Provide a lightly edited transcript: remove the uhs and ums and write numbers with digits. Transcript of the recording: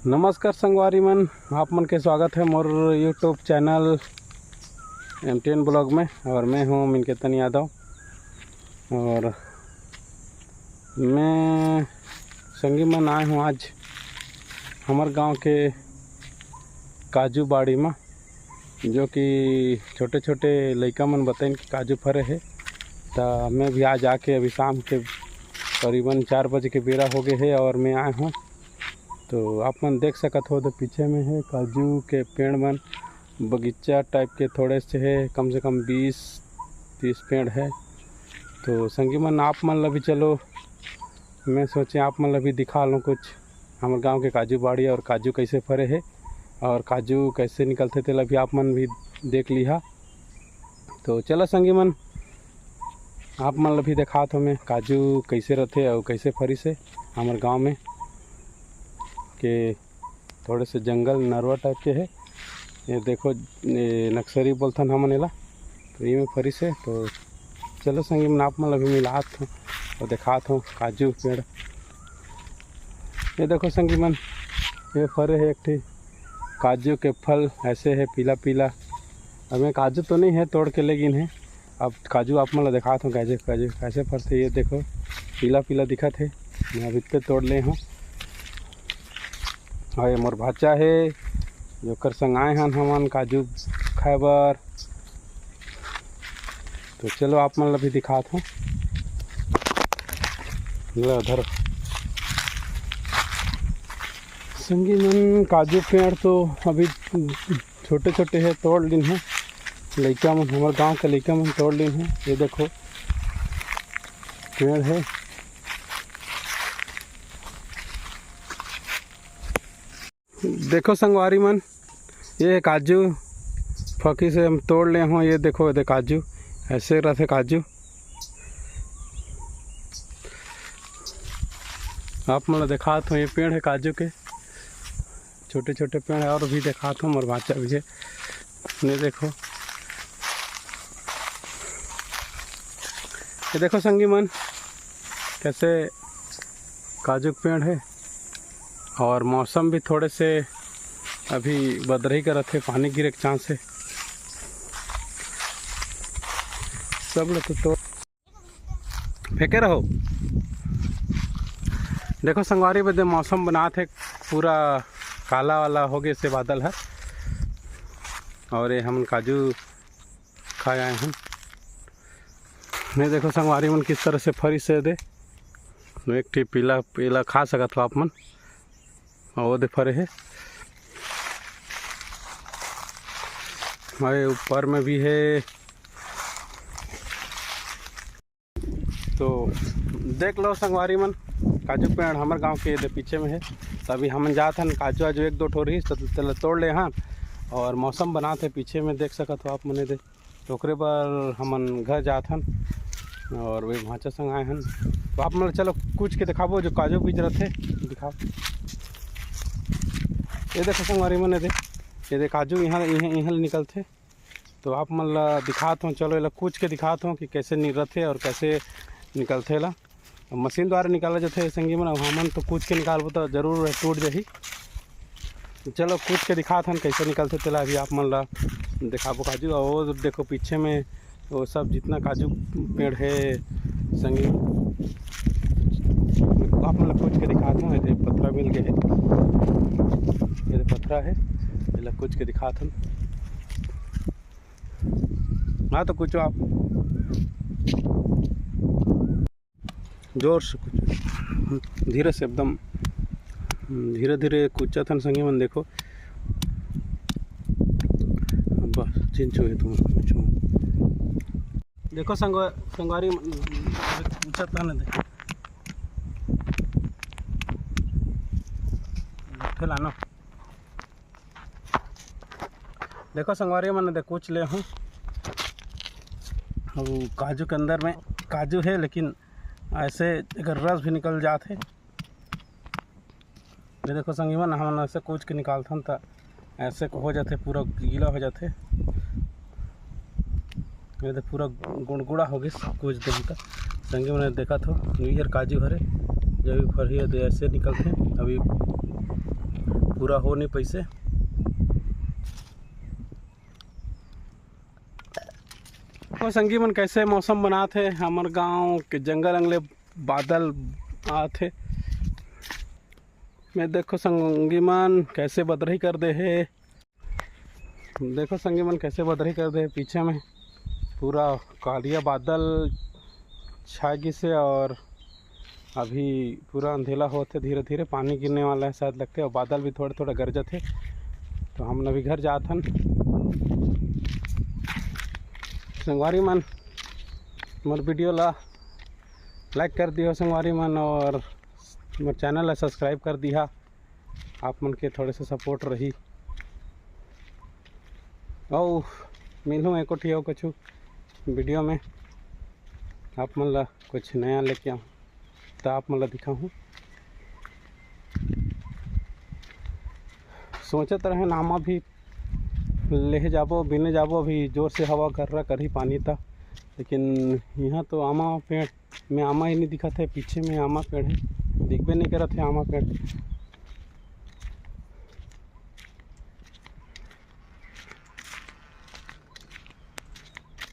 नमस्कार संगवारी मन, आप मन के स्वागत है मोर यूट्यूब चैनल MTN ब्लॉग में। और मैं हूँ मिनकेतन यादव। और मैं संगी मन आए हूँ आज हमारे गांव के काजू बाड़ी में, जो कि छोटे छोटे लइका मन बताइन कि काजू फरे है। तो मैं भी आज आके अभी शाम के करीबन 4 बजे के बेरा हो गए है और मैं आए हूँ। तो आप मन देख सकत हो, तो पीछे में है काजू के पेड़ मन, बगीचा टाइप के थोड़े से है, कम से कम 20-30 पेड़ है। तो संगी मन आप मन ला भी चलो, मैं सोचे आप मन ला भी दिखा लूँ कुछ हमारे गांव के काजू बाड़ी और काजू कैसे फरे है और काजू कैसे निकलते थे, भी आप मन भी देख लिहा। तो चलो संगी मन, आप मन ला भी दिखा तो मैं काजू कैसे रहते और कैसे फरी से हमारे गाँव में के थोड़े से जंगल नरवा टाइप के है। ये देखो, ये नक्सरी बोलथन हमन एला, तो ये में फरी से। तो चलो संगी मन आप मन अभी मिलात हूँ और दिखात हूँ काजू पेड़। ये देखो संगी मन, ये फरे है एक ठी काजू के फल, ऐसे है पीला पीला। अब मैं काजू तो नहीं है, तोड़ के लेकिन है। अब काजू आप मन दिखात हूँ कैसे काजू कैसे फरते। ये देखो पीला पीला दिखत है, मैं अभी पे तोड़ ले हूँ। और ये मोर भाचा है जो कर संग आए हन हमन काजू खाए बर। तो चलो आप मन ला भी दिखात हूँ। उधर संगी मन काजू पेड़ तो अभी छोटे छोटे है, तोड़ लीन है लइका मन, हमारे गांव के लइका मन तोड़ लीन है। ये देखो पेड़ है, देखो संगवारी मन, ये काजू फकी से हम तोड़ ले हों। ये देखो ये काजू ऐसे रहते काजू। आप मतलब दिखात हूँ, ये पेड़ है काजू के, छोटे छोटे पेड़ है। और भी दिखात हूँ, मोर भाचा भी है। ये देखो, ये देखो संगी मन कैसे काजू के पेड़ है। और मौसम भी थोड़े से अभी बदरही का रहते, पानी गिरे के चांस है। सब लोग तो फेंके रहो। देखो संगवारी बदे मौसम बनात है, पूरा काला वाला हो गए से बादल है। और ये हम काजू खाए आए हैं। नहीं देखो संगवारी मन किस तरह से फरी से दे, एक ठी पीला पीला खा सकत हो आप मन। और दे फरे है, हमारे ऊपर में भी है। तो देख लो संगवारी मन, काजू पेड़ हमारे गांव के पीछे में है। तो अभी हम जात हन काजू आजू 1-2 ठो रही तो तोड़ ले हाँ। और मौसम बनाते पीछे में देख सकत हो आप मने दे। टोकरे पर हमन घर जात हन और वे भाचा संग आए हन। तो आप मन चलो कुछ के दिखाबो जो काजू बीज रहते, दिखाओ। ये देखो संगवारी मन, ये दे काजू यहाँ यहाँ निकलते। तो आप मन ला दिखात हूँ, चलो ये कुछ के दिखात हूँ कि कैसे निकलते और कैसे निकलते ला। मशीन द्वारा निकाला जाते है संगी मन। अब हमन तो कुछ के निकालबो तो जरूर टूट जाही। चलो कुछ के दिखात हन कैसे निकलते तेला अभी आप मन ला दिखाबो काजू। और वो देखो पीछे में वो सब जितना काजू पेड़ है संगी, आप मन ला कुछ के दिखात हूँ। ये पत्थरा मिल गए है, ये पत्थरा है, ये कुछ के दिखात हन। हाँ तो कुछ आप जोर से कुछ धीरे से, एकदम धीरे धीरे कुचा थन संगी मन। देखो बस चिंचो है तुम कुछ। देखो संगवारी कुचा थन देखो लानो। देखो संगवारी मन दे कुछ ले हूँ। अब काजू के अंदर में काजू है, लेकिन ऐसे अगर रस भी निकल जाते। ये देखो संगी मन, हम ऐसे कुछ के निकालथन तो ऐसे हो जाते, पूरा गीला हो जाते। ये तो पूरा गुड़गुड़ा हो गया कुछ दिन का। संगी मैंने देखा था न्यू ईयर काजू हरे जब फरिए ऐसे निकलते। अभी पूरा हो नहीं पैसे। और संगी मन कैसे मौसम बना थे हमार गांव के जंगल अंगले बादल आथे। मैं देखो संगी मन कैसे बदरही कर दे है, देखो संगी मन कैसे बदरही कर दे। पीछे में पूरा कालिया बादल छा गई से और अभी पूरा अंधेला होते, धीरे धीरे पानी गिरने वाला है शायद लगते। और बादल भी थोड़ा थोड़ा गरजत है। तो हम अभी घर जात हन। संगवारी मन मोर वीडियो ला लाइक कर दियो संगवारी मन, और मोर चैनल ला सब्सक्राइब कर दिया। आप मन के थोड़े से सपोर्ट रही। और मिलूँ एको ठियो कुछ वीडियो में, आप मन ला कुछ नया लेके आऊँ तो आप मन ला दिखाऊँ। सोचत रहे नामा भी ले जाबो बिने जाबो, अभी जोर से हवा कर रहा कर ही पानी था। लेकिन यहाँ तो आमा पेड़ में आमा ही नहीं दिखा थे। पीछे में आमा पेड़ है, दिखबे नहीं करा थे आमा पेड़।